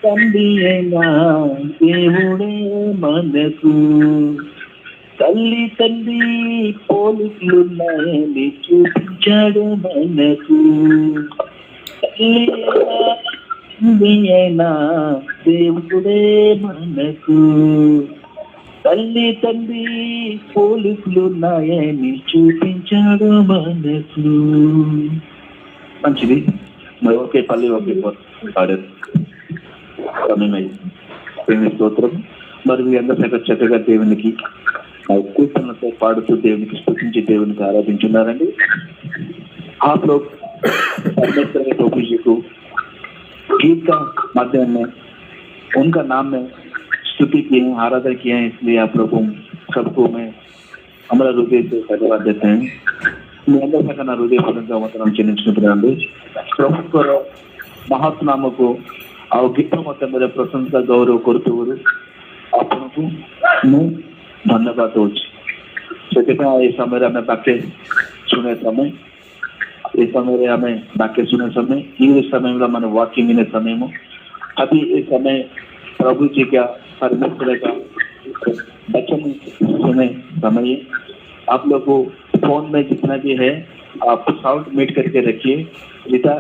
తండ్రి అయినా దేవుడే మనకు, తల్లి తండ్రి పోలికలున్నాయని చూపించాడు మనకు. తల్లి అయినా దేవుడే మనకు, తల్లి తండ్రి పోలికలున్నాయని చూపించాడు మనకు. మంచిది. మరి ఒకే పల్లి ఒకే పాడారు. సమయమైంది. స్తోత్రం. మరి మీ అందరూ చక్కగా దేవునికి కీర్తనలతో పాడుతూ దేవునికి స్తుతించి దేవునికి ఆరాధించున్నారండి. आप लोग परमेश्वर के प्रभु जी को गीत का माध्यम में उनका नाम में स्तुति किए हैं, आराधना किए हैं, इसलिए आप लोगों सबको मैं हमारा हृदय से धन्यवाद देते हैं. మీ అందరి పక్కన నా హృదయపూర్వకంగా వందనం చెల్లించుకుంటున్నాను. ప్రభుత్వ మహాత్నామకు ଆଉ ଗୀତ ମାଧ୍ୟମରେ ପ୍ରଶଂସା ଗୌରବ କରୁଥିବାରୁ ଆପଣଙ୍କୁ ମୁଁ ଧନ୍ୟବାଦ ଦଉଛି. ସେଥିପାଇଁ ଏ ସମୟରେ ଆମେ ବାକ୍ୟ ଶୁଣେ समय, ये समय हमें वाक्य सुने समय, ये समय मैंने वॉकिंग इन समय में अभी इस समय प्रभु जी का परमेश्वर का वचन सुने समय. आप लोग को फोन में जितना भी है आप साउंड म्यूट करके रखिए, जितना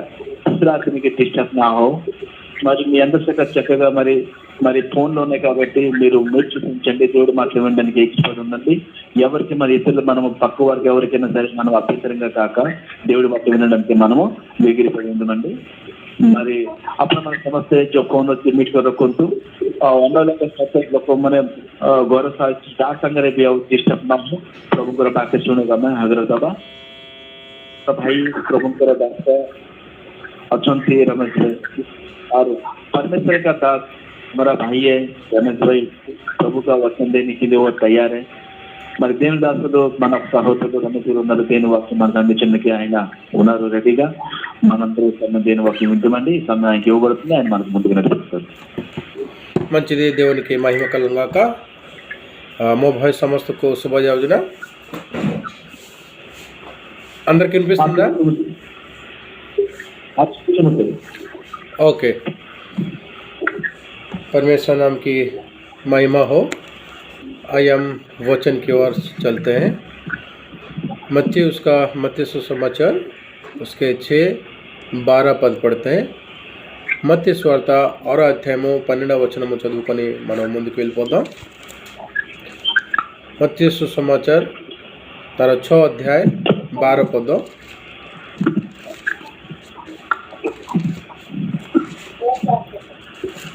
दूसरा आदमी के डिस्टर्ब ना हो. మరి మీ అందరి చక్కగా మరి ఫోన్లోనే కాబట్టి మీరు మ్యూట్ చూపించండి. దేవుడు మాటలు వినడానికి ఎక్స్పర్ట్ ఉందండి. ఎవరికి మరి ఇతరులు మనము పక్క వారికి ఎవరికైనా సరే మనం అభ్యంతరంగా కాక దేవుడి మాటలు వినడానికి మనము వేగిరిపడి ఉందండి. మరి అప్పుడు మన సమస్య जो फोन होती मीट कर रखो तो लोग मैंने गौरव संगे भी डिस्टर्ब ना हो. प्रभु को बातें सुनेगा मैं हजर दबा तो भाई प्रभु को बात अच्छी रमेश भाई और परमेश्वर का दास हमारा भाई है रमेश भाई, प्रभु का वचन देने के लिए वो तैयार है. మరి దేవుని దాసుడు మన సహోదరుడు రమేశ్వరు ఉన్నారు. దేవుని వాక్యం మనకు అందించడానికి ఆయన ఉన్నారు రెడీగా. మనందరూ దేవుని వాక్యం వింటామండి. సమయం ఆయనకి ఇవ్వబడుతుంది, ఆయన మనకు ముందుకు నడిపిస్తారు. మంచిది. దేవునికి మహిమ కలుగాక. మో భాయ్ సమస్తకు శుభయాజన. అందరికి వినిపిస్తుందా? ओके. परमेश्वर नाम की महिमा हो. आइए हम वचन की ओर चलते हैं. मत्ती सुसमाचार उसके 6-12 पद पढ़ते हैं. మత్తయి సువార్త 6వ అధ్యాయము 12వ వచనము చదువుకొని మనం ముందుకు వెళ్ళిపోదాం. మత్తయి సుసమాచాर तार 6 अध्याय 12 पद.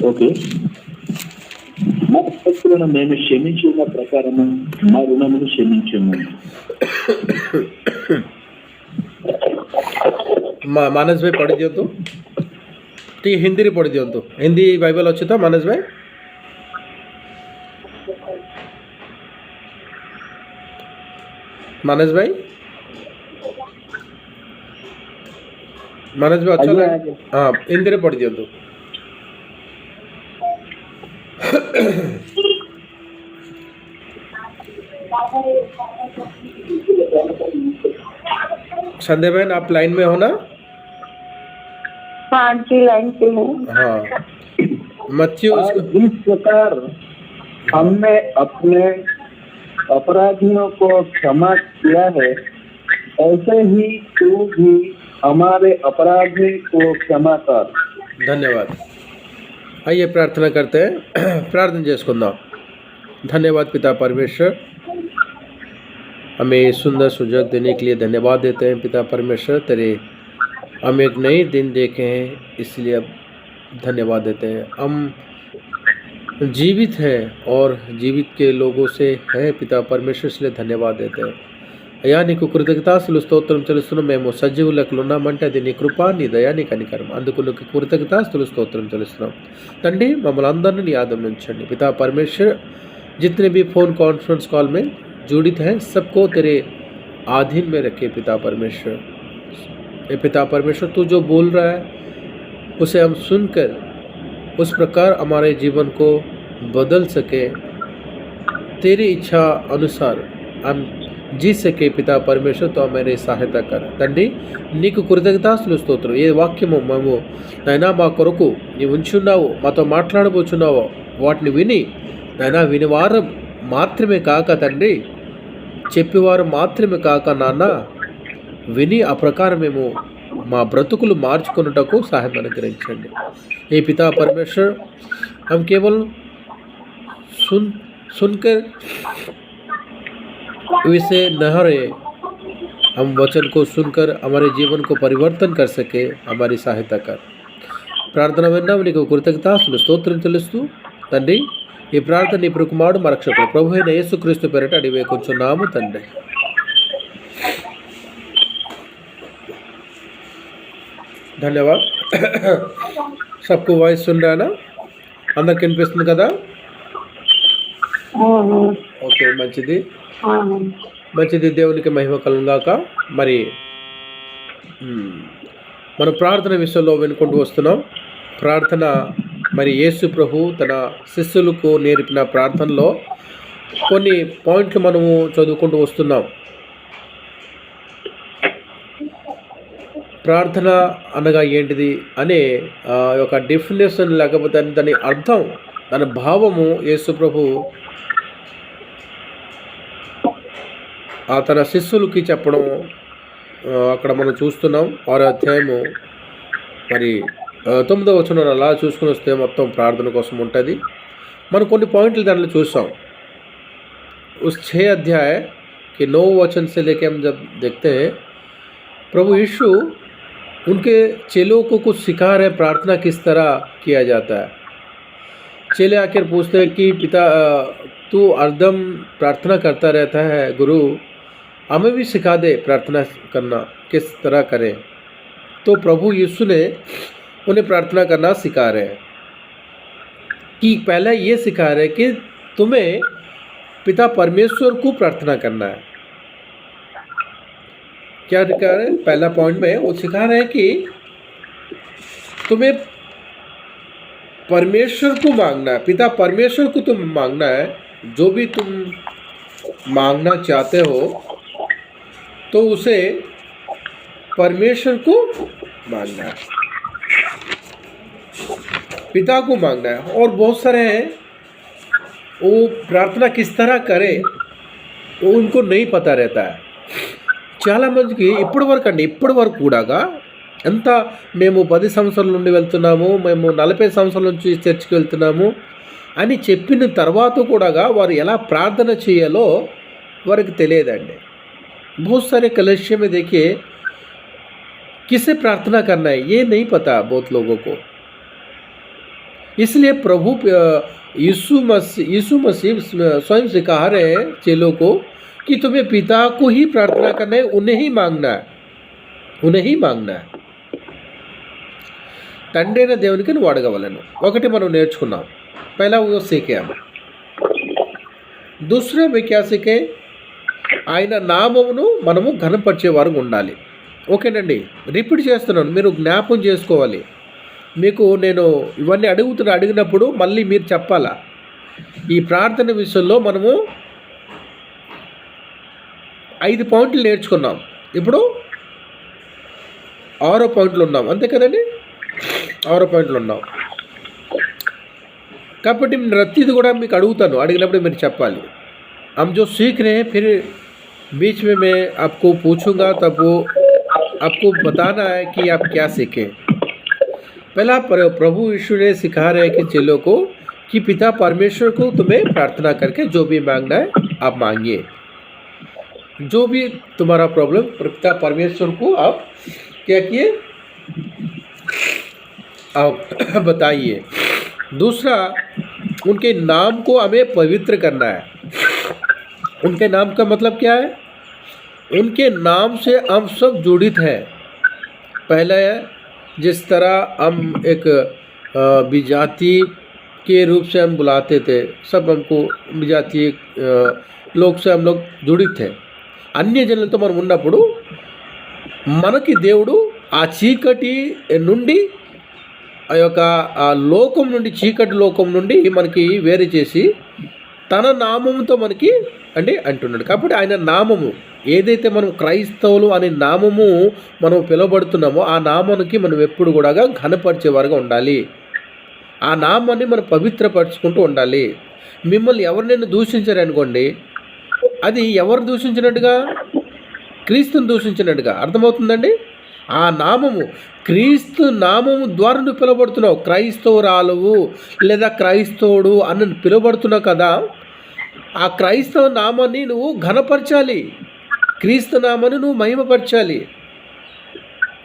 ఓకే. మా తప్పులను మేము క్షమించిన ప్రకారము మా రుణమును క్షమించము. मानस भाई पढ़ी दियो ठीक हिंदी रे पढ़ी दियो. हिंदी बाइबल अच्छे तो मानस भाई अच्छा हाँ हिंदी रे पढ़ी दियो. संध्या बहन आप लाइन में हो ना? हाँ जी लाइन पे हूँ. हाँ. मत्ती जिस प्रकार हमने अपने अपराधियों को क्षमा किया है, ऐसे ही तू भी हमारे अपराधी को क्षमा कर. धन्यवाद. आइए प्रार्थना करते हैं. प्रार्थना చేసుకుందాం. धन्यवाद पिता परमेश्वर, हमें सुंदर सुजग देने के लिए धन्यवाद देते हैं. पिता परमेश्वर तेरे हम एक नई दिन देखे हैं, इसलिए अब धन्यवाद देते हैं. हम जीवित हैं और जीवित के लोगों से हैं पिता परमेश्वर, इसलिए धन्यवाद देते हैं. అయ్యా నీకు కృతజ్ఞతాస్తులు స్తోత్రం చెల్లిస్తున్నాం. మేము సజీవులకు ఉన్నామంటే అది నీ కృప, నీ దయా, నీ కనికరం. అందుకు నీకు కృతజ్ఞతాస్తులు స్తోత్రం చెల్లిస్తున్నాం తండ్రి. మమ్మల్ని అందరినీ నీ ఆదరణ ఉంచండి पिता परमेश्वर. जितने भी फ़ोन कॉन्फ्रेंस कॉल में जुड़ित हैं सबको तेरे अधीन में रखे पिता परमेश्वर. ये पिता परमेश्वर तू जो बोल रहा है उसे हम सुनकर उस प्रकार हमारे जीवन को बदल सके. तेरी इच्छा अनुसार हम जी सके पिता परमेश्वर तो मेरी सहायता कर తండ్రి నీకు కృతజ్ఞతాస్తులు స్తోత్రం ఏ వాక్యము మేము నైనా మా కొరకు నీవు ఉంచున్నావు మాతో మాట్లాడబోచున్నావో వాటిని విని నైనా వినివారు మాత్రమే కాక తండ్రి చెప్పేవారు మాత్రమే కాక నాన్న విని ఆ ప్రకారం మేము మా బ్రతుకులు మార్చుకున్నటకు సహాయం అనుగ్రహించండి ఏ పితా परमेश्वर हम केवल सुनकर वैसे न रहे, हम वचन को सुनकर हमारे जीवन को परिवर्तन कर सके हमारी सहायता कर ప్రార్థన విన్నాము నీకు కృతజ్ఞతాస్తులు స్తోత్రం తెలుస్తూ తండ్రి ఈ ప్రార్థన ఇప్పుడు కుమారుడు మా రక్షకుడు ప్రభు అయిన యేసుక్రీస్తు పేరిట అడిగి వేడుకొంచున్నాము తండ్రి धन्यवाद सबको वॉइस सुन रहा है ना అందరికి వినిపిస్తుంది కదా ఓకే మంచిది దేవునికి మహిమ కలుగాక మరి మన ప్రార్థన విషయంలో వినుకుంటూ వస్తున్నాం ప్రార్థన మరి యేసు ప్రభు తన శిష్యులకు నేర్పిన ప్రార్థనలో కొన్ని పాయింట్లు మనము చదువుకుంటూ వస్తున్నాం ప్రార్థన అనగా ఏంటిది అనే ఒక డెఫినేషన్ లేకపోతే దాని అర్థం దాని భావము యేసు ప్రభు తన శిష్యులకి చెప్పడం అక్కడ మనం చూస్తున్నాం 6వ అధ్యాయము మరి 9వ వచనం అలా చూసుకుని వస్తే మొత్తం ప్రార్థన కోసం ఉంటుంది మనం కొన్ని పాయింట్లు దాంట్లో చూసాం उस 6 अध्याय के 9 वचन से लेके हम जब देखते हैं प्रभु यीशु उनके चेलों को कुछ सिखा रहे प्रार्थना किस तरह किया जाता है चेले आकर पूछते हैं कि पिता तू हरदम प्रार्थना करता रहता है गुरु हमें भी सिखा दे प्रार्थना करना किस तरह करें तो प्रभु यीशु ने उन्हें प्रार्थना करना सिखा रहे हैं कि पहला ये सिखा रहे कि तुम्हें पिता परमेश्वर को प्रार्थना करना है क्या सिखा रहे हैं पहला पॉइंट में वो सिखा रहे हैं कि तुम्हें परमेश्वर को मांगना है पिता परमेश्वर को तुम मांगना है जो भी तुम मांगना चाहते हो तो उसे परमेश्वर को मांगना है पिता को मांगना है और बहुत सारे हैं वो प्रार्थना किस तरह करे वो उनको नहीं पता रहता है చాలా మందికి ఇప్పటి వరకు కూడా ఎంత మేము 10 సంవత్సరాల నుండి వెళ్తున్నాము మేము 40 సంవత్సరాల నుంచి చర్చికి వెళ్తున్నాము అని చెప్పిన తర్వాత కూడా వారు ఎలా ప్రార్థన చేయాలో వారికి తెలియదండి बहुत सारे कलिसिया में देखिए किसे प्रार्थना करना है ये नहीं पता बहुत लोगों को इसलिए प्रभु यीशु मसीह स्वयं सिखा रहे हैं चेलों को कि तुम्हें पिता को ही प्रार्थना करना है उन्हें ही मांगना है తండ్రి అయిన దేవునికి నువ్వు అడగవలను ఒకటి మనం నేర్చుకున్నాం पहला वो सीखे हम दूसरे में क्या सीखे ఆయన నామమును మనము ఘనపరిచేవారు ఉండాలి ఓకేనండి రిపీట్ చేస్తున్నాను మీరు జ్ఞాపకం చేసుకోవాలి మీకు నేను ఇవన్నీ అడిగినప్పుడు మళ్ళీ మీరు చెప్పాలా ఈ ప్రార్థన విషయంలో మనము 5 పాయింట్లు నేర్చుకున్నాం ఇప్పుడు 6వ పాయింట్లో ఉన్నాం అంతే కదండి 6వ పాయింట్లో ఉన్నాం కాబట్టి నేను ప్రతిది కూడా మీకు అడిగినప్పుడు మీరు చెప్పాలి हम जो सीख रहे हैं फिर बीच में मैं आपको पूछूंगा तब वो आपको बताना है कि आप क्या सीखें पहला प्रभु यीशु ने सिखा रहे हैं कि चेलों को कि पिता परमेश्वर को तुम्हें प्रार्थना करके जो भी मांगना है आप मांगिए जो भी तुम्हारा प्रॉब्लम पिता परमेश्वर को आप क्या किए आप बताइए दूसरा उनके नाम को हमें पवित्र करना है उनके नाम का मतलब क्या है उनके नाम से हम सब जुड़ित हैं पहले जिस तरह हम एक विजाति के रूप से हम बुलाते थे सब हमको विजातीय लोग से हम लोग जुड़ित थे अन्य జనులతో మనం ఉన్నప్పుడు మనకి దేవుడు ఆ చీకటి నుండి ఆ యొక్క ఆ లోకం నుండి చీకటి లోకం నుండి మనకి వేరు చేసి తన నామముతో మనకి అంటే అంటున్నాడు కాబట్టి ఆయన నామము ఏదైతే మనం క్రైస్తవులు అనే నామము మనం పిలువబడుతున్నామో ఆ నామానికి మనం ఎప్పుడు కూడా ఘనపరిచేవారుగా ఉండాలి. ఆ నామాన్ని మనం పవిత్రపరచుకుంటూ ఉండాలి. మిమ్మల్ని ఎవరినైనా దూషించారనుకోండి, అది ఎవరు దూషించినట్టుగా? క్రీస్తుని దూషించినట్టుగా. అర్థమవుతుందండి? ఆ నామము, క్రీస్తు నామము ద్వారా నువ్వు పిలువబడుతున్నావు. క్రైస్తవురాలువు లేదా క్రైస్తవుడు అని పిలువబడుతున్నావు కదా, ఆ క్రైస్తవ నామాన్ని నువ్వు ఘనపరచాలి. क्रिस्त नाम महिमपरचाली।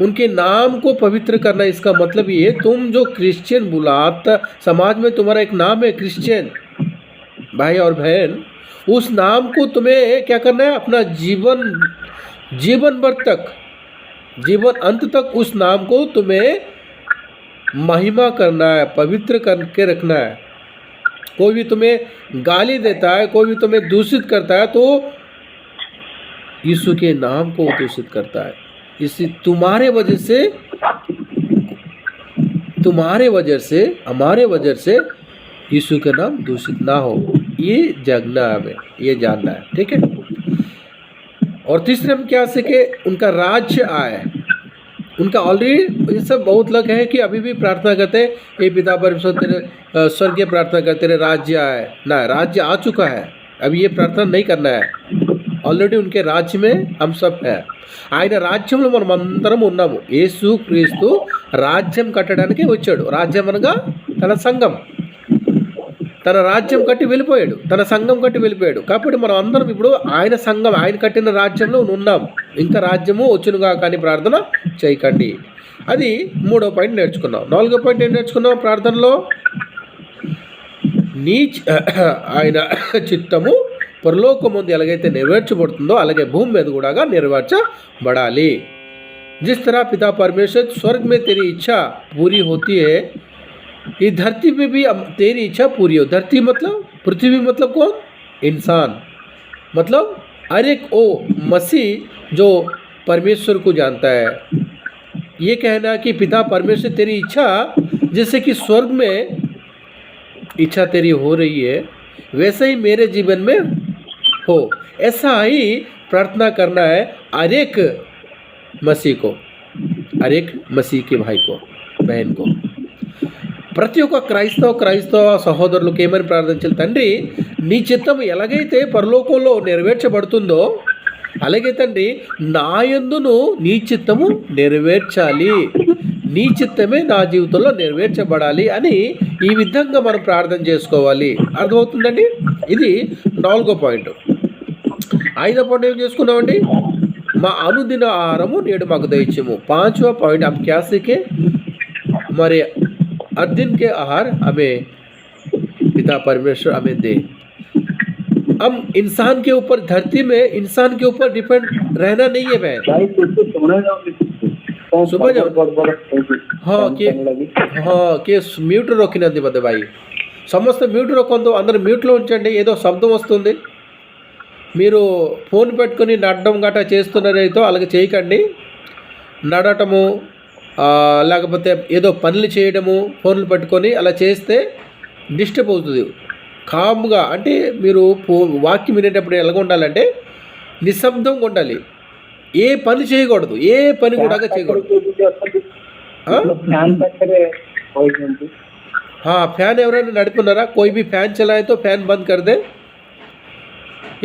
उनके नाम को पवित्र करना, इसका मतलब ये तुम जो क्रिश्चियन बुलाता समाज में तुम्हारा एक नाम है क्रिश्चियन भाई और बहन, उस नाम को तुम्हें क्या करना है? अपना जीवन भर तक, जीवन अंत तक उस नाम को तुम्हें महिमा करना है, पवित्र करके रखना है। कोई भी तुम्हें गाली देता है, कोई भी तुम्हें दूषित करता है, तो यीशु के नाम को दूषित करता है। इसी तुम्हारे वजह से हमारे वजह से यीशु का नाम दूषित ना हो, ये जागना हमें, ये जानना है। ठीक है। और तीसरे हम क्या सीखे? उनका राज्य आए। उनका ऑलरेडी ये सब बहुत लोग है कि अभी भी प्रार्थना करते हैं, ये पिता परमेश्वर तेरे स्वर्गीय प्रार्थना करते रहे, राज्य आए ना। राज्य आ चुका है, अभी ये प्रार्थना नहीं करना है। ఆల్రెడీ उनके राज्य में हम सब है। ఆయన రాజ్యంలో మనం అందరం ఉన్నాము। యేసు క్రీస్తు రాజ్యం కట్టడానికి వచ్చాడు। రాజ్యం అనగా తన సంఘం, తన రాజ్యం కట్టి వెళ్ళిపోయాడు, తన సంఘం కట్టి వెళ్ళిపోయాడు। కాబట్టి మనం అందరం ఇప్పుడు ఆయన సంఘం, ఆయన కట్టిన రాజ్యంలో ఉన్నాం। ఇంకా రాజ్యము వచ్చునుగా కానీ ప్రార్థన చేయకండి। అది 3వ పాయింట్ నేర్చుకున్నాం। 4వ పాయింట్ ఏం నేర్చుకున్నాం ప్రార్థనలో? ఆయన చిత్తము परलोकमुंదు ఎలాగైతే నెరవేర్చబడుతుందో అలాగే భూమి మీద కూడా నెరవేర్చబడాలి। जिस तरह पिता परमेश्वर स्वर्ग में तेरी इच्छा पूरी होती है, ये धरती पे भी तेरी इच्छा पूरी हो। धरती मतलब पृथ्वी, मतलब कौन? इंसान, मतलब हर एक ओ मसीह जो परमेश्वर को जानता है। ये कहना कि पिता परमेश्वर तेरी इच्छा जैसे कि स्वर्ग में इच्छा तेरी हो रही है, वैसे ही मेरे जीवन में हो, ऐसा ही प्रार्थना करना है हर एक मसीह को, हर एक मसीह के भाई को, बहन को। ప్రతి ఒక్క క్రైస్తవ సహోదరులకు ఏమని ప్రార్థించాలి? తండ్రి, నీ చిత్తం ఎలాగైతే పరలోకంలో నెరవేర్చబడుతుందో అలాగే తండ్రి నా యందును నీ చిత్తము నెరవేర్చాలి, నీ చిత్తమే నా జీవితంలో నెరవేర్చబడాలి అని ఈ విధంగా మనం ప్రార్థన చేసుకోవాలి। అర్థమవుతుందండి? ఇది 4వ పాయింట్। 5వ పాయింట్ ఏం చేసుకున్నామండి? మా అనుదిన ఆహారము నేడు మాకు దయచేయము। 5वां पॉइंट हम क्या सीखे? हमारे हर दिन के आहार हमें पिता परमेश्वर हमें दे। हम इंसान के ऊपर, धरती में इंसान के ऊपर डिपेंड रहना नहीं है। बहन सुबह जाओ। हाँ के म्यूट రొక్కినంది పెద్ద భాయి, సమస్త మ్యూట్ రొక్కందు, అందరూ మ్యూట్లో ఉంచండి। ఏదో శబ్దం వస్తుంది, మీరు ఫోన్ పెట్టుకొని నడడం గట్రా చేస్తున్నారైతే అలాగే చేయకండి। నడటము లేకపోతే ఏదో పనులు చేయడము ఫోన్లు పట్టుకొని అలా చేస్తే డిస్టర్బ్ అవుతుంది। కామ్గా అంటే మీరు వాక్యం వినేటప్పుడు ఎలాగ ఉండాలంటే నిశ్శబ్దంగా ఉండాలి, ఏ పని చేయకూడదు, ఏ పని కూడా చేయకూడదు। हाँ, फैन ఎవరైనా నడుపుతున్నారా? कोई भी फैन चलाए तो फैन बंद कर दे।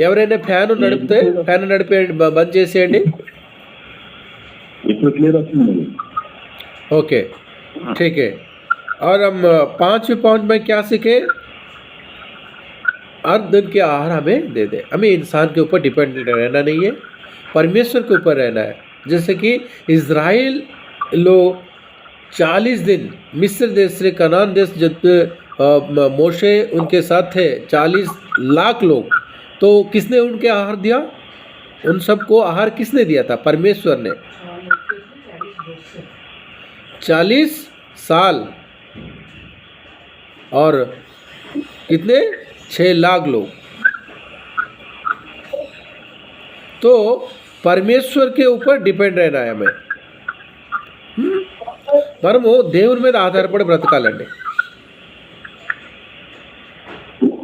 ఎవరైనా ఫ్యాన్ నడిపితే ఫ్యాన్ నడిపేయండి, బంద్ చేసేయండి। ओके, ठीक है। और हम 5वें पॉइंट में क्या सीखे? हर दिन के आहार हमें दे दे। हमें इंसान के ऊपर डिपेंडेंट रहना नहीं है, परमेश्वर के ऊपर रहना है। जैसे कि इज़राइल लोग 40 दिन मिस्र देश से कनान देश जब मोशे उनके साथ थे, 40 लाख लोग, तो किसने उनके आहार दिया? उन सबको आहार किसने दिया था? परमेश्वर ने। 40 साल और कितने? 6 लाख लोग। तो परमेश्वर के ऊपर डिपेंड रहना है हमें। మనము దేవుని మీద ఆధారపడి బ్రతకాలండి।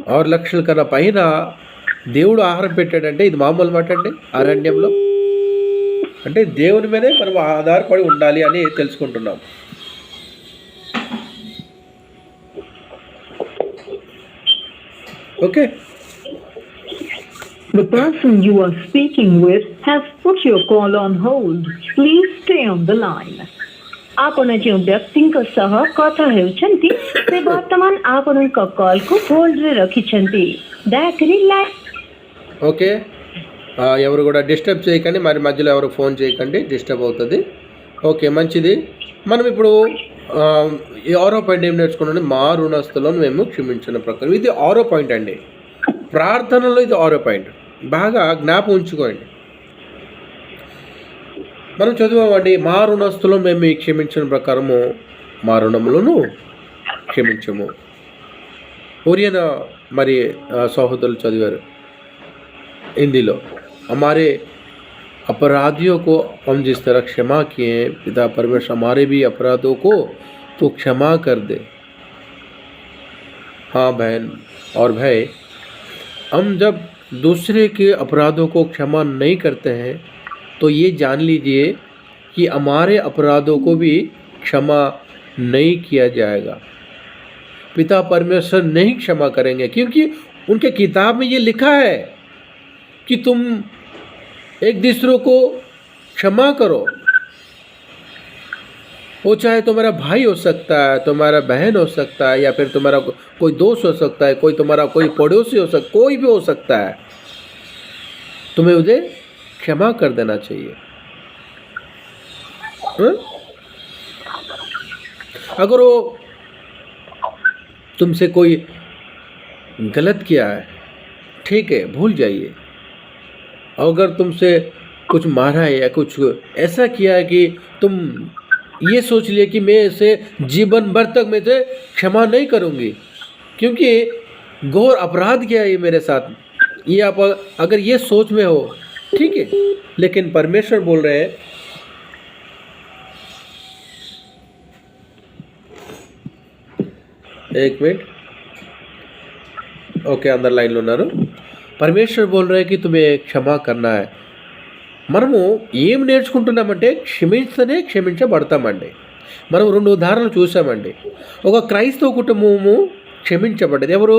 6 లక్షల కన్నా పైన దేవుడు ఆహారం పెట్టాడంటే ఇది మామూలు మాట అండి అరణ్యంలో. అంటే దేవుని మీదే మనం ఆధారపడి ఉండాలి అని తెలుసుకుంటున్నాం. Okay. The person you are speaking with has put your call on hold. Please stay on the line. ଆପଣ ଯେଉଁ ବ୍ୟକ୍ତିଙ୍କ ସହ କଥା ହେଉଛନ୍ତି ସେ ବର୍ତ୍ତମାନ ଆପଣଙ୍କ କଲ୍କୁ ହୋଲ୍ଡରେ ରଖିଛନ୍ତି. ଦୟାକରି ଲାଇନ୍. ఓకే. ఎవరు కూడా డిస్టర్బ్ చేయకండి, మరి మధ్యలో ఎవరు ఫోన్ చేయకండి, డిస్టర్బ్ అవుతుంది. ఓకే, మంచిది. మనం ఇప్పుడు ఈ 6వ పాయింట్ ఏం నేర్చుకున్నాం? మా రుణస్తులను మేము క్షమించిన ప్రకారం. ఇది 6వ పాయింట్ అండి. ప్రార్థనలో ఇది 6వ పాయింట్. బాగా జ్ఞాపకం ఉంచుకోండి. మనం చదువామండి, మా రుణస్తులను మేము క్షమించిన ప్రకారము మా రుణములను క్షమించము. ఒరియన మరి సహోదరులు చదివారు హిందీలో, हमारे अपराधियों को हम जिस तरह क्षमा किए पिता परमेश्वर हमारे भी अपराधों को तो क्षमा कर दे. हाँ बहन और भाई, हम जब दूसरे के अपराधों को क्षमा नहीं करते हैं तो ये जान लीजिए कि हमारे अपराधों को भी क्षमा नहीं किया जाएगा. पिता परमेश्वर नहीं क्षमा करेंगे, क्योंकि उनके किताब में ये लिखा है कि तुम एक दूसरों को क्षमा करो. वो चाहे तुम्हारा भाई हो सकता है, तुम्हारा बहन हो सकता है, या फिर तुम्हारा कोई दोस्त हो सकता है, कोई तुम्हारा कोई पड़ोसी हो सकता, कोई भी हो सकता है. तुम्हें उसे क्षमा कर देना चाहिए. अगर वो तुमसे कोई गलत किया है, ठीक है, भूल जाइए. अगर तुमसे कुछ मारा है या कुछ ऐसा किया है कि तुम ये सोच लिए कि मैं इसे जीवन भर तक मैं इसे क्षमा नहीं करूँगी, क्योंकि घोर अपराध किया है ये मेरे साथ, ये आप अगर ये सोच में हो, ठीक है. लेकिन परमेश्वर बोल रहे हैं, एक मिनट, ఓకే, అందరు లైన్లో ఉన్నారు. పరమేశ్వర్ బోల్ రहे कि तुम्हें క్షమా करना है. మనము ఏం నేర్చుకుంటున్నామంటే క్షమిస్తేనే క్షమించబడతామండి. మనం 2 ఉదాహరణలు చూసామండి. ఒక క్రైస్తవ కుటుంబము క్షమించబడ్డది. ఎవరు?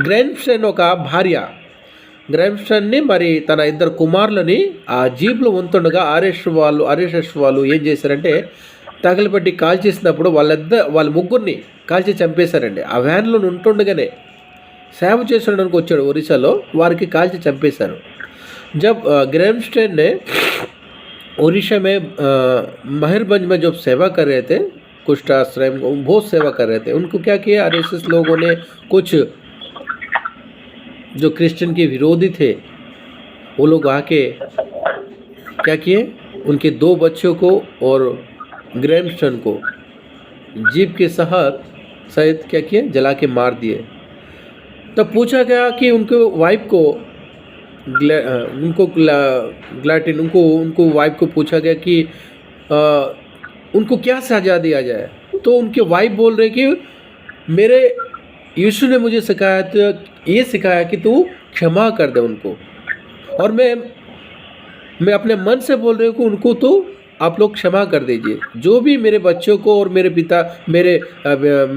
గ్రామ్స్టన్ ఒక భార్య. గ్రామ్స్టన్ని మరి తన 2 కుమారులని ఆ జీప్లో ఉంటుండగా ఆర్ఎస్ఎస్ వాళ్ళు ఏం చేశారంటే తగలబెట్టి కాల్చేసినప్పుడు వాళ్ళ ముగ్గురిని కాల్చి చంపేశారండి. ఆ వ్యాన్లో ఉంటుండగానే సేవ చేసడానికి వచ్చాడు ఒరిస్సాలో, వారికి కాల్చి చంపేశారు. जब ग्रैमस्टन ने उड़ीसा में महरबंज में जब सेवा कर रहे थे, कुष्ठ आश्रय में बहुत सेवा कर रहे थे, उनको क्या किया, आरएसएस लोगों ने कुछ जो क्रिश्चियन के विरोधी थे वो लोग आके क्या किए, उनके 2 बच्चों को और ग्रैमस्टन को जीप के सहित क्या किए, जला के मार दिए. तब पूछा गया कि उनके वाइफ को उनको वाइफ को पूछा गया कि उनको क्या सजा दिया जाए. तो उनके वाइफ बोल रहे कि मेरे यीशु ने मुझे सिखाया कि तू क्षमा कर दे उनको, और मैं अपने मन से बोल रही हूँ कि उनको तो आप लोग क्षमा कर दीजिए. जो भी मेरे बच्चों को और मेरे पिता,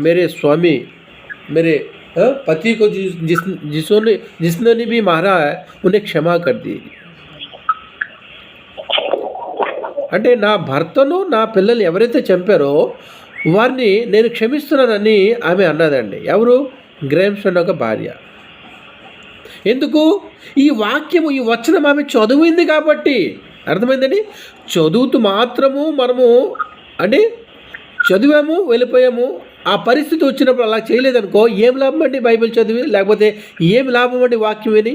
मेरे स्वामी, मेरे पति को जिसने भी मारा है उन्हें क्षमा कर दीजिए. అంటే నా భర్తను నా పిల్లల్ని ఎవరైతే చంపారో వారిని నేను క్షమిస్తున్నానని ఆమె అన్నదండి. ఎవరు? గ్రామ్స్టన్ ఒక భార్య. ఎందుకు? ఈ వాక్యము, ఈ వచనం ఆమె చదివింది కాబట్టి. అర్థమైందండి? చదువుతూ మాత్రము మనము అంటే చదివాము వెళ్ళిపోయాము, ఆ పరిస్థితి వచ్చినప్పుడు అలా చేయలేదనుకో ఏం లాభం అండి బైబిల్ చదివి, లేకపోతే ఏం లాభం అండి వాక్యం విని.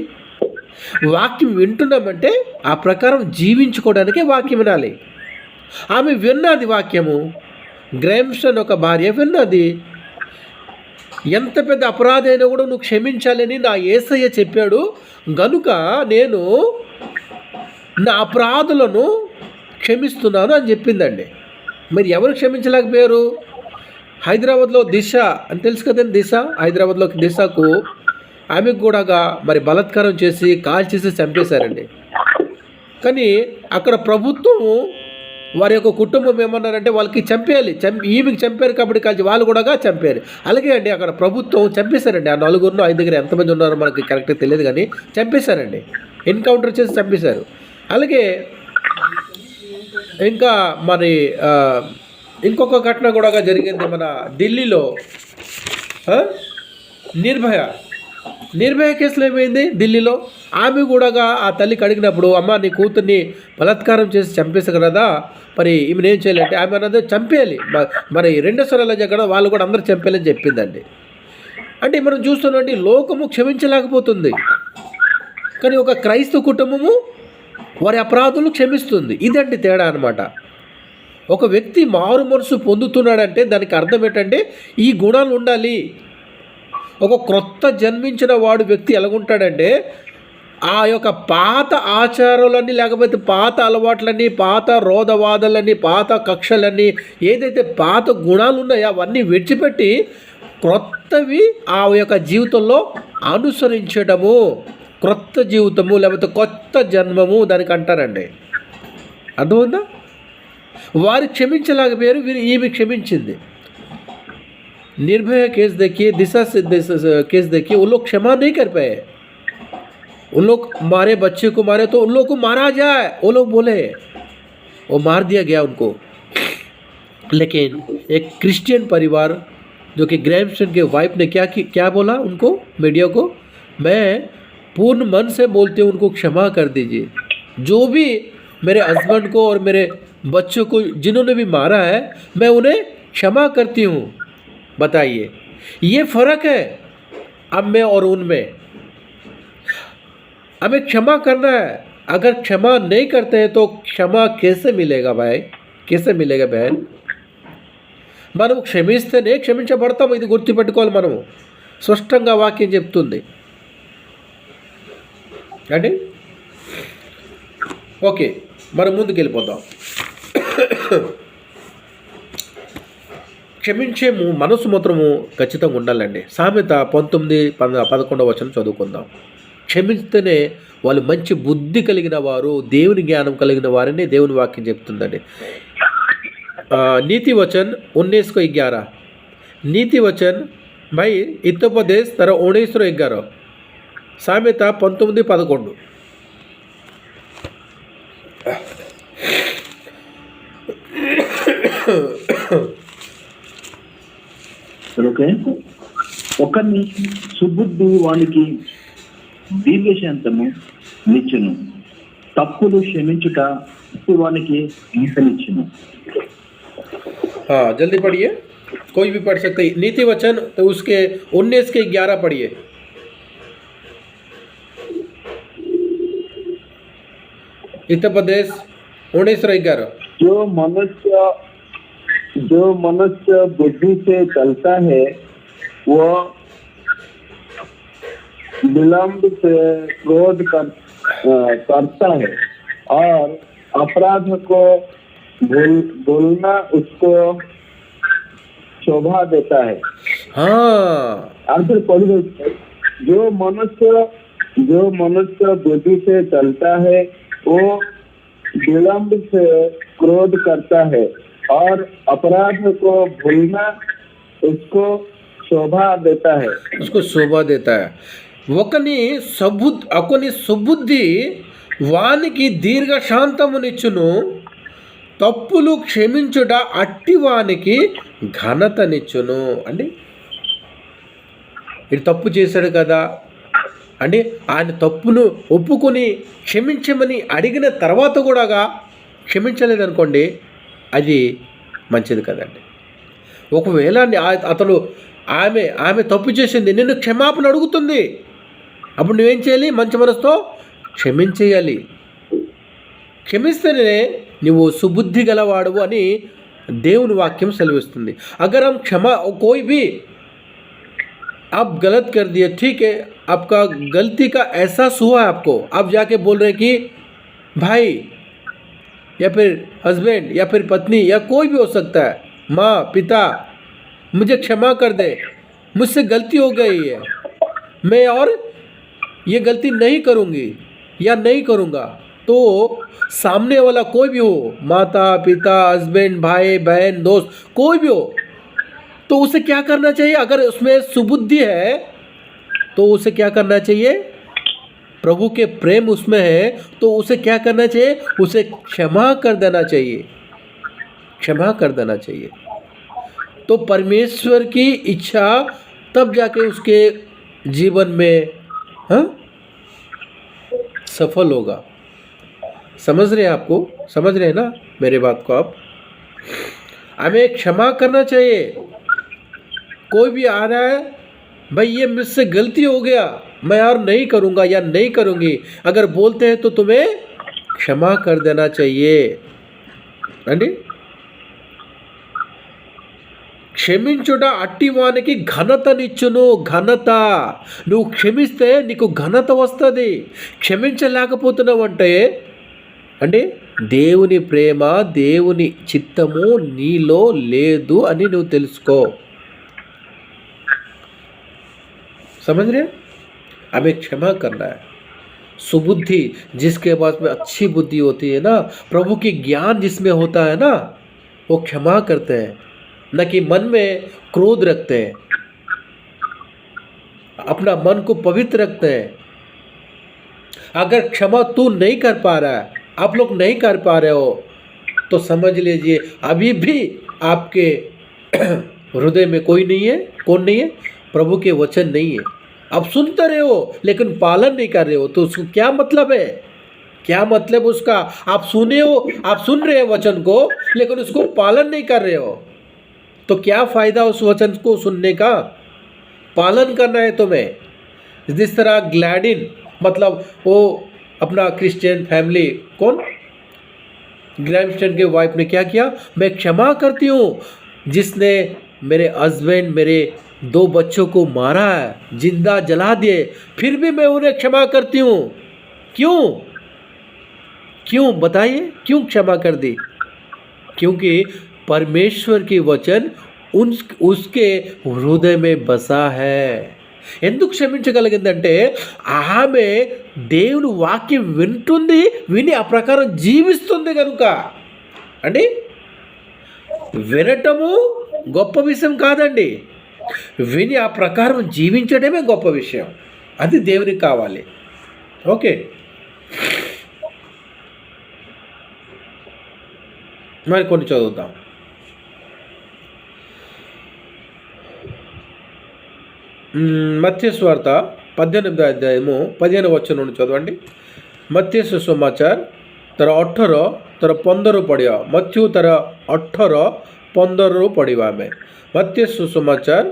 వాక్యం వింటున్నామంటే ఆ ప్రకారం జీవించుకోవడానికే వాక్యం వినాలి. ఆమె విన్నది వాక్యము. గ్రామ్స్టన్ ఒక భార్య విన్నది. ఎంత పెద్ద అపరాధి అయినా కూడా నువ్వు క్షమించాలని నా యేసయ్య చెప్పాడు గనుక నేను నా అపరాధులను క్షమిస్తున్నాను అని చెప్పిందండి. మరి ఎవరు క్షమించలేకపోయారు? హైదరాబాద్లో దిశ అని తెలుసు కదండి. దిశ, హైదరాబాద్లో దిశకు ఆమెకు కూడా మరి బలాత్కారం చేసి కాల్చేసి చంపేశారండి. కానీ అక్కడ ప్రభుత్వం వారి యొక్క కుటుంబం ఏమన్నారంటే వాళ్ళకి చంపేయాలి, ఈమెకి చంపారు కాబట్టి కాల్చి వాళ్ళు కూడా చంపారు. అలాగే అండి అక్కడ ప్రభుత్వం చంపేశారండి. ఆ నలుగురిలో 5 దగ్గర ఎంతమంది ఉన్నారో మనకి కరెక్ట్గా తెలియదు కానీ చంపేశారండి, ఎన్కౌంటర్ చేసి చంపేశారు. అలాగే ఇంకా మరి ఇంకొక ఘటన కూడా జరిగింది మన ఢిల్లీలో. నిర్భయ కేసులో ఏమైంది ఢిల్లీలో, ఆమె కూడా ఆ తల్లికి అడిగినప్పుడు అమ్మ నీ కూతుర్ని బలాత్కారం చేసి చంపేశారు కదా, మరి ఈమెను ఏం చేయాలంటే ఆమె అన్నది చంపేయాలి, మరి రెండోసారి జగడ వాళ్ళు కూడా అందరూ చంపేయాలని చెప్పిందండి. అంటే మనం చూస్తున్నామండి లోకము క్షమించలేకపోతుంది, కానీ ఒక క్రైస్తవ కుటుంబము వారి అపరాధులు క్షమిస్తుంది. ఇదండి తేడా అనమాట. ఒక వ్యక్తి మారు మనసు పొందుతున్నాడంటే దానికి అర్థం ఏంటంటే ఈ గుణాలు ఉండాలి. ఒక క్రొత్త జన్మించిన వాడు వ్యక్తి ఎలాగుంటాడంటే ఆ యొక్క పాత ఆచారాలన్నీ లేకపోతే పాత అలవాట్లన్నీ పాత రోధవాదాలన్నీ పాత కక్షలన్నీ ఏదైతే పాత గుణాలు ఉన్నాయో అవన్నీ విడిచిపెట్టి క్రొత్తవి ఆ యొక్క జీవితంలో అనుసరించడము, క్రొత్త జీవితము లేకపోతే కొత్త జన్మము దానికి అంటారండి. అర్థమైందా? వారు క్షమించలేకపోయారు, ఈమె క్షమించింది. निर्भया केस देखिए, दिशा से केस देखिए, उन लोग क्षमा नहीं कर पाए, उन लोग मारे बच्चे को मारे तो उन लोग को मारा जाए वो लोग बोले, वो मार दिया गया उनको. लेकिन एक क्रिश्चियन परिवार जो कि ग्रैमस्टन के वाइफ ने क्या बोला उनको, मीडिया को, मैं पूर्ण मन से बोलती हूँ उनको क्षमा कर दीजिए, जो भी मेरे हस्बैंड को और मेरे बच्चों को जिन्होंने भी मारा है मैं उन्हें क्षमा करती हूँ. बताइए ये फ़र्क है अब में और उनमें. हमें क्षमा करना है. अगर क्षमा नहीं करते हैं तो क्षमा कैसे मिलेगा भाई, कैसे मिलेगा बहन? మనం క్షమిస్తేనే క్షమించబడతాము. ఇది గుర్తుపెట్టుకోవాలి. మనము స్పష్టంగా వాక్యం చెప్తుంది అంటే. ఓకే, మనం ముందుకు వెళ్ళిపోతాం. క్షమించే మనసు మాత్రము ఖచ్చితంగా ఉండాలండి. సామెత 19:11 వచనం చదువుకుందాం. క్షమిస్తేనే వాళ్ళు మంచి బుద్ధి కలిగిన వారు, దేవుని జ్ఞానం కలిగిన వారని దేవుని వాక్యం చెప్తుందండి. నీతి వచన్ 19:11, నీతి వచన్ భాయ్ హితోపదేశ్ 19:11, సామెత 19:11. ఓకే, ఒకరిని సుబుద్ధి వానికి దీర్ఘశాంతము నిచ్చును, తప్పులు క్షమించుట వానికి ఈసనిచ్చును. हाँ जल्दी पढ़िए, कोई भी पढ़ सकते. नीति वचन तो उसके 19:11 पढ़िए. हितोपदेश 19:11. जो मनुष्य बुद्धि से चलता है वो विलंब से क्रोध करता है और अपराध को भूलना उसको शोभा देता है. हाँ, आंसर पढ़ जो मनुष्य बुद्धि से चलता है वो विलंब से क्रोध करता है और अपराध को भूलना उसको शोभा देता है. उसको शोभा देता है. ఒకని సుబుద్ధి వానికి దీర్ఘశాంతమునిచ్చును, తప్పులు క్షమించుట అట్టివానికి ఘనతనిచ్చును. అండి ఇది తప్పు చేశాడు కదా అంటే ఆయన తప్పును ఒప్పుకొని క్షమించమని అడిగిన తర్వాత కూడా క్షమించలేదనుకోండి, అది మంచిది కదండి. ఒకవేళ అతను ఆమె తప్పు చేసింది, నిన్ను క్షమాపణ అడుగుతుంది, అప్పుడు నువ్వేం చేయాలి? మంచి మనసుతో క్షమించేయాలి. క్షమిస్తేనే నువ్వు సుబుద్ధి గలవాడు అని దేవుని వాక్యం సెలవిస్తుంది. अगर हम क्षमा कोई भी आप गलत कर दिए, ठीक है, आपका गलती का एहसास हुआ है आपको, आप जाके बोल रहे हैं कि भाई या फिर हस्बैंड या फिर पत्नी या कोई भी हो सकता है, माँ पिता मुझे क्षमा कर दे, मुझसे गलती हो गई है, मैं और ये गलती नहीं करूँगी या नहीं करूँगा, तो सामने वाला कोई भी हो, माता पिता, हस्बैंड, भाई बहन, दोस्त, कोई भी हो, तो उसे क्या करना चाहिए? अगर उसमें सुबुद्धि है तो उसे क्या करना चाहिए? प्रभु के प्रेम उसमें है तो उसे क्या करना चाहिए? उसे क्षमा कर देना चाहिए, क्षमा कर देना चाहिए। तो परमेश्वर की इच्छा तब जाके उसके जीवन में हाँ सफल होगा। समझ रहे हैं? आपको समझ रहे हैं ना मेरे बात को? आप हमें क्षमा करना चाहिए। कोई भी आ रहा है, भाई ये मुझसे गलती हो गया, मैं और नहीं करूँगा या नहीं करूँगी, अगर बोलते हैं तो तुम्हें क्षमा कर देना चाहिए అండి। క్షమించుట అట్టి వానికి ఘనతనిచ్చును। ఘనత, నువ్వు క్షమిస్తే నీకు ఘనత వస్తుంది। క్షమించలేకపోతున్నావు అంటే దేవుని ప్రేమ, దేవుని చిత్తము నీలో లేదు అని నువ్వు తెలుసుకో। समझ रहे? हमें क्षमा करना है। सुबुद्धि, जिसके पास में अच्छी बुद्धि होती है ना, प्रभु की ज्ञान जिसमें होता है ना, वो क्षमा करते हैं, न कि मन में क्रोध रखते हैं, अपना मन को पवित्र रखते हैं। अगर क्षमा तू नहीं कर पा रहा है, आप लोग नहीं कर पा रहे हो, तो समझ लीजिए अभी भी आपके हृदय में कोई नहीं है। कौन नहीं है? प्रभु के वचन नहीं है। आप सुनते रहे हो लेकिन पालन नहीं कर रहे हो, तो उसको क्या मतलब है? क्या मतलब उसका? आप सुने हो, आप सुन रहे हो वचन को, लेकिन उसको पालन नहीं कर रहे हो, तो क्या फ़ायदा उस वचन को सुनने का? पालन करना है तुम्हें। जिस तरह ग्लैडिन, मतलब वो अपना क्रिश्चियन फैमिली, कौन, ग्रैमस्टन के वाइफ ने क्या किया? मैं क्षमा करती हूँ जिसने मेरे हस्बैंड, मेरे 2 बच्चों को मारा है, जिंदा जला दिए, फिर भी मैं उन्हें क्षमा करती हूँ। क्यों? क्यों बताइए, क्यों क्षमा कर दी? क्योंकि परमेश्वर की वचन उसके హృదయ में बसा है। ఎందుకు క్షమించగలిగిందంటే ఆమె దేవుని వాక్యం వింటుంది, విని ఆ ప్రకారం జీవిస్తుంది కనుక అండి। వినటము గొప్ప విషయం కాదండి, విని ఆ ప్రకారం జీవించడమే గొప్ప విషయం। అది దేవునికి కావాలి। ఓకే, మరి కొన్ని చదువుతాం। మత్తయి సువార్త 18వ అధ్యాయము 15వ వచనం నుండి చదవండి। మత్తయి సుసమాచాर ତାର 18 ତାର 15 ପଢ଼ିବା। ମଥ୍ୟୁ ତାର 18 15 ପଢ଼ିବା ଆମେ। మత్తయి సుసమాచాर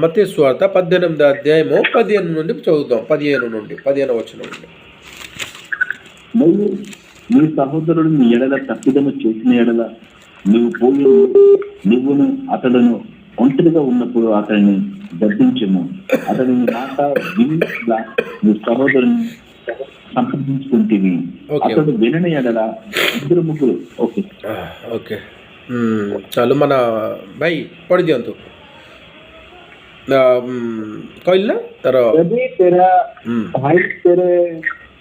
మత్తయి సువార్త 18వ అధ్యాయము 15 నుండి చదువుతాం। 15వ వచనం నుండి। నువ్వు నీ సహోదరుడు నీ ఎడల తప్పిదము చేసిన ఎడల నువ్వు పోయి నువ్వును అతడును ఒంటరిగా ఉన్నప్పుడు అతన్ని గద్దించము। అతని మాట విని నీ సహోదరుని సంప్రదించుకుంటేవి, అతడు వినని ఎడల 2-3 ఓకే ఓకే ଚାଲୁ మన ଭାଇ ପଢ଼ି ଦିଅନ୍ତୁ। କହିଲେ ତାର यदि तेरा भाई तेरे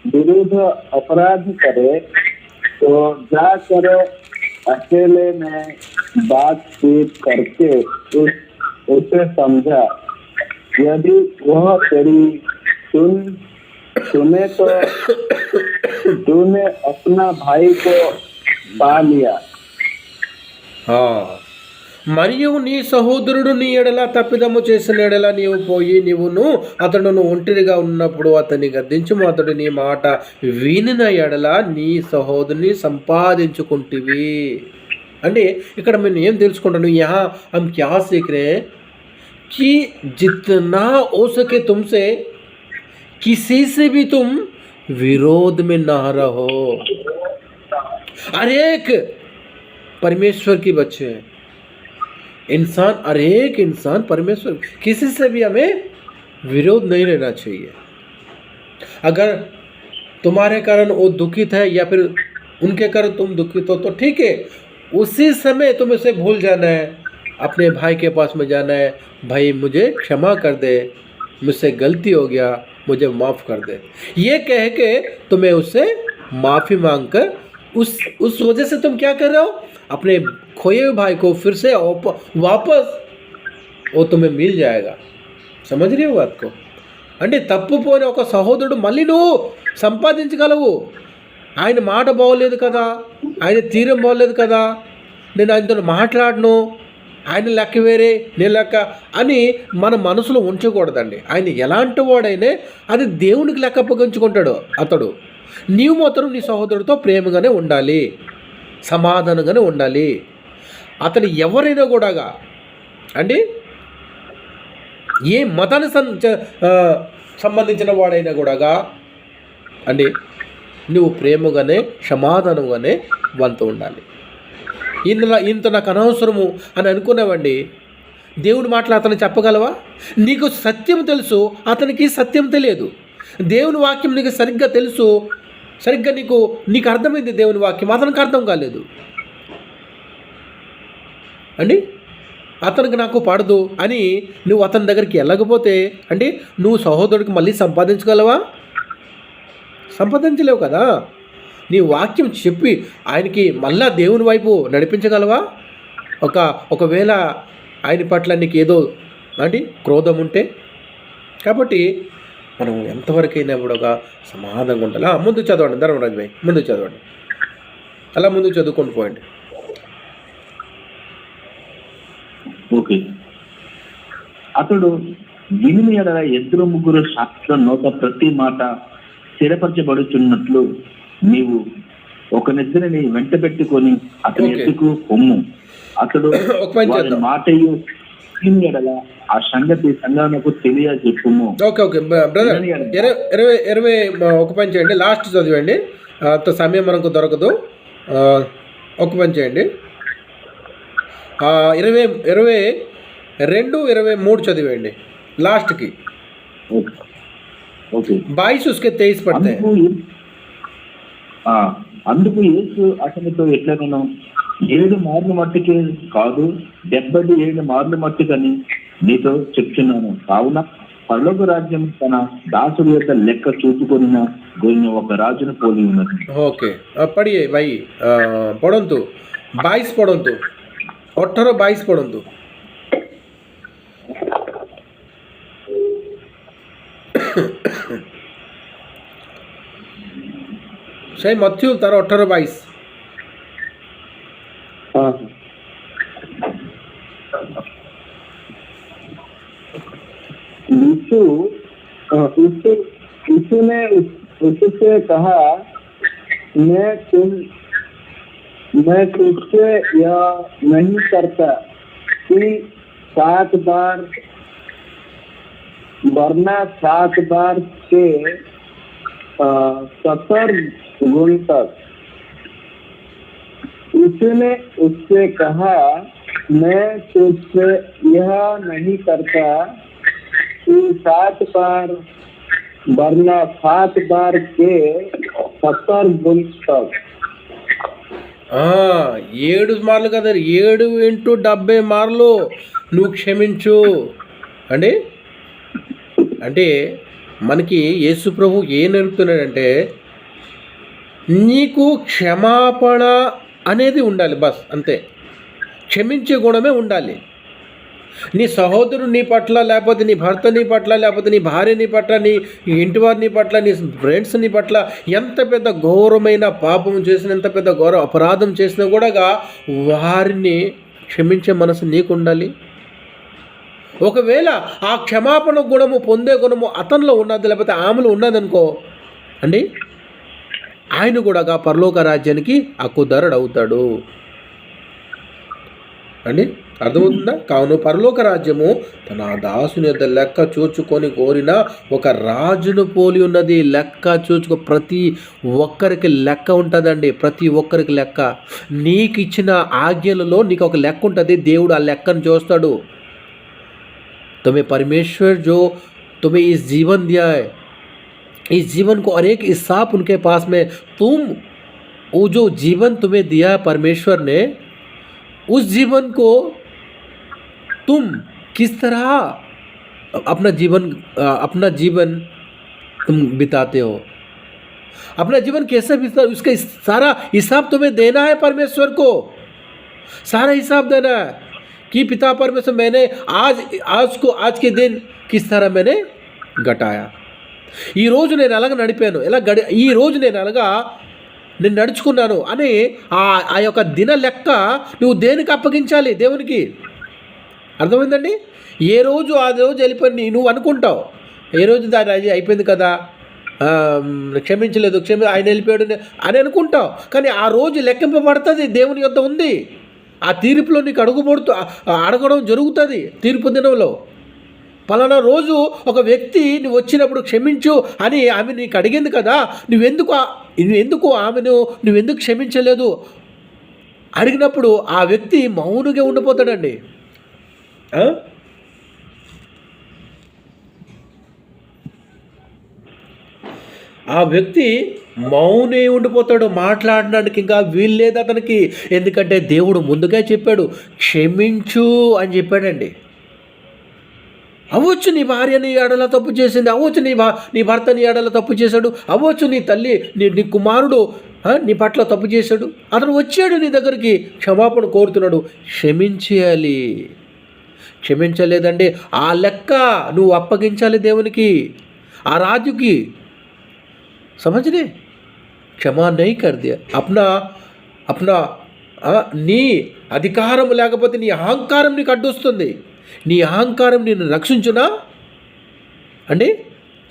विरुद्ध अपराध करे तो जाकर अकेले में बातचीत करके उसे समझा। यदि वह तेरी सुने तो तूने अपना भाई को पा लिया। మరియు నీ సహోదరుడు నీ ఎడల తప్పిదము చేసిన ఎడల నీవు పోయి నీవును అతడును ఒంటరిగా ఉన్నప్పుడు అతన్ని గద్దించుము। అతడు నీ మాట వినిన ఎడల నీ సహోదరుని సంపాదించుకుంటివి। అంటే ఇక్కడ మేము ఏం తెలుసుకుంటాను? यहाँ हम क्या सीख रहे हैं कि जितना हो सके तुमसे किसी से भी तुम विरोध में ना रहो। हर एक परमेश्वर के बच्चे हैं, इंसान, हर एक इंसान परमेश्वर, किसी से भी हमें विरोध नहीं रहना चाहिए। अगर तुम्हारे कारण वो दुखित है या फिर उनके कारण तुम दुखित हो तो ठीक है, उसी समय तुम इसे भूल जाना है, अपने भाई के पास में जाना है, भाई मुझे क्षमा कर दे, मुझसे गलती हो गया, मुझे माफ़ कर दे। ये कह के तुम्हें उससे माफ़ी मांग कर उस वजह से तुम क्या कर रहे हो, अपने खोए हुए भाई को फिर से वापस वो तुम्हें मिल जाएगा। समझ रही हो बात को? అంటే తప్పుపోయిన ఒక సహోదరుడు మళ్ళీ నువ్వు సంపాదించగలవు. ఆయన మాట బాగోలేదు కదా, ఆయన తీరం బాగోలేదు కదా, నేను ఆయనతో మాట్లాడను, ఆయన లెక్క వేరే నేను లెక్క అని మన మనసులో ఉంచకూడదండి. ఆయన ఎలాంటి వాడైనా అది దేవునికి లెక్క అప్పగించుకుంటాడు అతడు. నీవు మాత్రం నీ సహోదరుడితో ప్రేమగానే ఉండాలి, సమాధానంగానే ఉండాలి. అతను ఎవరైనా కూడా అండి, ఏ మతానికి సంబంధించిన వాడైనా కూడా అండి, నువ్వు ప్రేమగానే సమాధానంగానే వాళ్ళతో ఉండాలి. ఇంత నాకు అనవసరము అని అనుకున్నావండి, దేవుడి మాటలు అతను చెప్పగలవా? నీకు సత్యం తెలుసు, అతనికి సత్యం తెలియదు. దేవుని వాక్యం నీకు సరిగ్గా తెలుసు, సరిగ్గా నీకు అర్థమైంది దేవుని వాక్యం, అతనికి అర్థం కాలేదు అండి. అతనికి నాకు పడదు అని నువ్వు అతని దగ్గరికి వెళ్ళకపోతే అంటే నువ్వు సహోదరుడికి మళ్ళీ సంపాదించగలవా? సంపాదించలేవు కదా. నీ వాక్యం చెప్పి ఆయనకి మళ్ళా దేవుని వైపు నడిపించగలవా? ఒకవేళ ఆయన పట్ల నీకు ఏదో అంటే క్రోధం ఉంటే. కాబట్టి మనం ఎంతవరకైనా కూడా సమాధానంగా ఉండాలి. ముందు చదవండి ధర్మరాజు భాయ్, ముందు చదవండి, అలా ముందు చదువుకొని పోయండి. ఓకే. అతడు విని ఎడల ఇద్దరు ముగ్గురు సాక్షుల నోట ప్రతి మాట స్థిరపరచబడుచున్నట్లు నీవు ఒకనిద్దరిని వెంట పెట్టుకొని అతని ఎత్తుకు పొమ్ము. అతడు మాటయు విని ఎడల ఆ సంగతి సంఘానికి తెలియజెప్పుము. ఓకే ఓకే బ్రదర్, 21 పని చేయండి, లాస్ట్ చదివండి, అంత సమయం మనకు దొరకదు. ఒక పని చేయండి, 22, 23 చదివేయండి లాస్ట్కి. 22 उसके 23 పడతాయి. అందుకు యేసు అతనితో ఎట్లనను 7 మార్లు మట్టుకే కాదు 77 మార్లు మట్టుకని నీతో చెప్తున్నాను. కావున పరలోక రాజ్యం తన దాసుడి యొక్క లెక్క చూసుకొని ఒక రాజును పోలి ఉన్నది. ఓకే పడియే భాई, పడంతు 22 పడంతు, 18-22 ପଢ଼ନ୍ତୁ। ସେଇ ମଥ୍ୟୁ ତାର 18-22। यीशु ने उससे कहा, मैं तुझसे यह नहीं करता कि 7 बार वरना 7 बार के 70 गुण तक। यीशु ने उससे कहा, मैं तुझसे यह नहीं करता कि 7 बार वरना 7 बार के 70 गुण तक। 7 మార్లు కదా, 7 × 70 మార్లు నువ్వు క్షమించు అండి. అంటే మనకి యేసు ప్రభు ఏం నేర్పుతున్నాడంటే, నీకు క్షమాపణ అనేది ఉండాలి, బస్ అంతే. క్షమించే గుణమే ఉండాలి. నీ సహోదరుడు నీ పట్ల, లేకపోతే నీ భర్త నీ పట్ల, లేకపోతే నీ భార్య నీ పట్ల, నీ ఇంటి వారి పట్ల, నీ ఫ్రెండ్స్ నీ పట్ల ఎంత పెద్ద ఘోరమైన పాపం చేసిన, ఎంత పెద్ద ఘోర అపరాధం చేసినా కూడా వారిని క్షమించే మనసు నీకు ఉండాలి. ఒకవేళ ఆ క్షమాపణ గుణము, పొందే గుణము అతనిలో ఉన్నది, లేకపోతే ఆమెలో ఉన్నదనుకో అండి, ఆయన కూడా పరలోక రాజ్యానికి హక్కుదారుడు అవుతాడు అండి. అర్థమవుతుందా? కావున పరలోక రాజ్యము తన దాసుని యొక్క లెక్క చూచుకొని కోరిన ఒక రాజును పోలి ఉన్నది. లెక్క చూచుకో, ప్రతి ఒక్కరికి లెక్క ఉంటుందండి, ప్రతి ఒక్కరికి లెక్క. నీకు ఇచ్చిన ఆజ్ఞలలో నీకు ఒక లెక్క ఉంటుంది, దేవుడు ఆ లెక్కను చూస్తాడు. तुम्हें परमेश्वर जो तुम्हें इस जीवन दिया है, इस जीवन को और एक हिसाब उनके पास में, तुम वो जो जीवन तुम्हें दिया है परमेश्वर ने, उस जीवन को तुम किस तरह अपना जीवन तुम बिताते हो, अपना जीवन कैसे बिता, उसका सारा हिसाब तुम्हें देना है परमेश्वर को, सारा हिसाब देना है कि पिता परमेश्वर मैंने आज के दिन किस तरह मैंने గటాయా, ఈరోజు నేను అలాగ నడిపాను, ఈరోజు నేను అలాగా నేను నడుచుకున్నాను అని ఆ యొక్క దిన లెక్క నువ్వు దేనికి అప్పగించాలి? దేవునికి. అర్థమైందండి? ఏ రోజు ఆ రోజు వెళ్ళిపోయి నువ్వు అనుకుంటావు, ఏ రోజు దాని అది అయిపోయింది కదా, క్షమించలేదు, ఆయన వెళ్ళిపోయాడు అని అనుకుంటావు. కానీ ఆ రోజు లెక్కింపబడుతుంది, దేవుని యొద్ద ఉంది. ఆ తీర్పులో నీకు అడగడం జరుగుతుంది. తీర్పు దినంలో పలానా రోజు ఒక వ్యక్తి నువ్వు వచ్చినప్పుడు క్షమించు అని ఆమె నీకు అడిగింది కదా, నువ్వెందుకు క్షమించలేదు అడిగినప్పుడు ఆ వ్యక్తి మౌనంగా ఉండిపోతాడండి. ఆ వ్యక్తి మౌనే ఉండిపోతాడు, మాట్లాడడానికి ఇంకా వీల్లేదు అతనికి. ఎందుకంటే దేవుడు ముందుగా చెప్పాడు, క్షమించు అని చెప్పాడండి. అవ్వచ్చు నీ భార్య నీ ఎడల తప్పు చేసింది, అవ్వచ్చు నీ భర్త నీ ఎడల తప్పు చేశాడు, అవ్వచ్చు నీ తల్లి నీ కుమారుడు నీ పట్ల తప్పు చేశాడు, అతను వచ్చాడు నీ దగ్గరికి క్షమాపణ కోరుతున్నాడు. క్షమించేయాలి. క్షమించలేదండి ఆ లెక్క నువ్వు అప్పగించాలి దేవునికి, ఆ రాజుకి. సమझने క్షమా నహీ కర్ దియా అప్నా నీ అధికారం లేకపోతే నీ అహంకారం నీకు అడ్డొస్తుంది. నీ అహంకారం నిన్ను రక్షించునా అండి?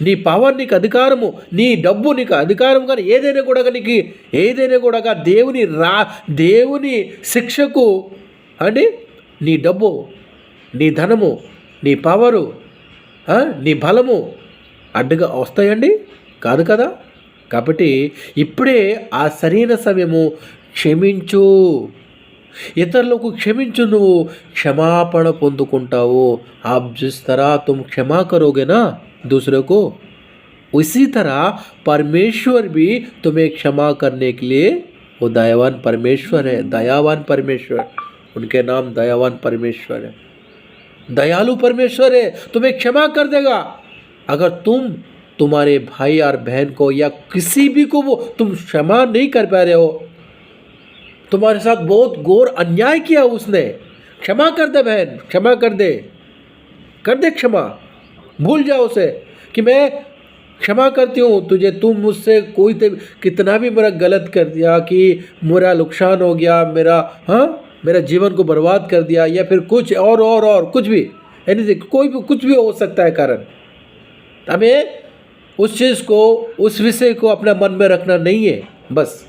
నీ పవర్ నీకు అధికారము, నీ డబ్బు నీకు అధికారం, కానీ ఏదైనా కూడా దేవుని శిక్షకు అండి నీ డబ్బు, నీ ధనము, నీ పవరు, నీ బలము అడ్డుగా వస్తాయండి? కాదు కదా. కాబట్టి ఇప్పుడే ఆ సరైన సమయము. క్షమించు, ఇతరులకు క్షమించు, నువ్వు క్షమాపణ పొందుకుంటావు. आप जिस तरह तुम क्षमा करोगे ना दूसरे को, उसी तरह परमेश्वर भी तुम्हें क्षमा करने के लिए वो दयावान परमेश्वर है. दयावान परमेश्वर, उनके नाम दयावान परमेश्वर है, दयालु परमेश्वर है. तुम्हें क्षमा कर देगा. अगर तुम्हारे भाई और बहन को या किसी भी को वो तुम क्षमा नहीं कर पा रहे हो, तुम्हारे साथ बहुत घोर अन्याय किया उसने, क्षमा कर दे बहन, क्षमा कर दे क्षमा. भूल जाओ उसे कि मैं क्षमा करती हूँ तुझे, तुम मुझसे कितना भी मेरा गलत कर दिया, कि मेरा नुकसान हो गया, मेरा जीवन को बर्बाद कर दिया, या फिर कुछ और कुछ भी, एनीथिंग, कुछ भी हो सकता है कारण. हमें उस चीज़ को, उस विषय को अपने मन में रखना नहीं है. बस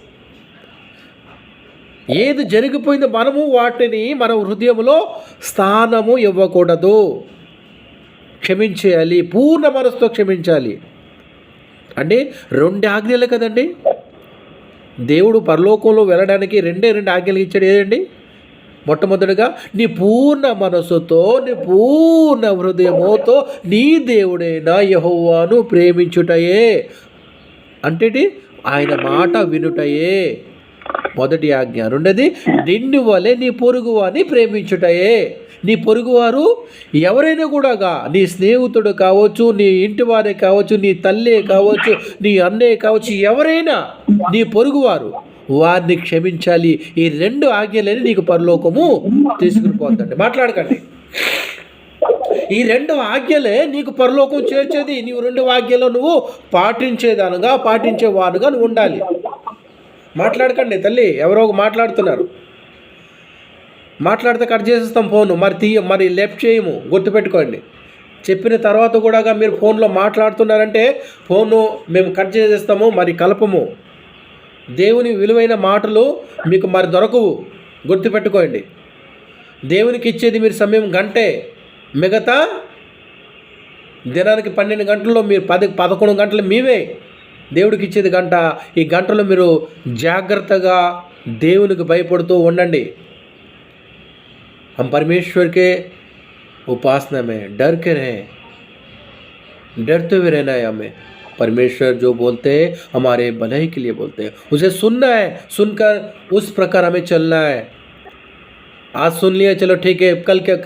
ఏది జరిగిపోయిందో మనము వాటిని మన హృదయంలో స్థానము ఇవ్వకూడదు. క్షమించేయాలి, పూర్ణ మనసుతో క్షమించాలి. అంటే 2 ఆజ్ఞలు కదండి. దేవుడు పరలోకంలో వెళ్ళడానికి 2 ఆజ్ఞలు ఇచ్చాడు. ఏదండి? మొట్టమొదటిగా నీ పూర్ణ మనసుతో, నీ పూర్ణ హృదయముతో నీ దేవుడైన యెహోవాను ప్రేమించుటయే. అంటే ఆయన మాట వినుటయే మొదటి ఆజ్ఞ. రెండోది నిన్ను వలె నీ పొరుగువాని ప్రేమించుటయే. నీ పొరుగువారు ఎవరైనా కూడా, నీ స్నేహితుడు కావచ్చు, నీ ఇంటి వారే కావచ్చు, నీ తల్లే కావచ్చు, నీ అన్నయ్య కావచ్చు, ఎవరైనా నీ పొరుగువారు, వారిని క్షమించాలి. ఈ 2 ఆజ్ఞలని నీకు పరలోకము తీసుకుని పోతుందండి. మాట్లాడకండి. ఈ 2 ఆజ్ఞలే నీకు పరలోకం చేర్చేది. నీవు 2 ఆజ్ఞలు నువ్వు పాటించేవాడుగా నువ్వు ఉండాలి. మాట్లాడకండి తల్లి. ఎవరో మాట్లాడుతున్నారు, మాట్లాడితే కట్ చేసేస్తాం ఫోను. మరి లెఫ్ట్ చేయము, గుర్తుపెట్టుకోండి. చెప్పిన తర్వాత కూడా మీరు ఫోన్లో మాట్లాడుతున్నారంటే ఫోను మేము కట్ చేసేస్తాము, మరి కలపము. దేవుని విలువైన మాటలు మీకు మరి దొరకవు, గుర్తుపెట్టుకోండి. దేవునికి ఇచ్చేది మీరు సమయం గంటే, మిగతా దినానికి 12 గంటల్లో మీరు 11 గంటలు మీవే. దేవుడికి ఇచ్చేది గంట. ఈ గంటలో మీరు జాగ్రత్తగా దేవునికి భయపడుతూ ఉండండి. हम परमेश्वर के उपासना में डर के रहें, डरते हुए रहना है हमें. परमेश्वर जो बोलते हैं हमारे भलाई के लिए बोलते हैं, उसे सुनना है, सुनकर उस प्रकार हमें चलना है. आज सुन लिया, चलो ठीक है,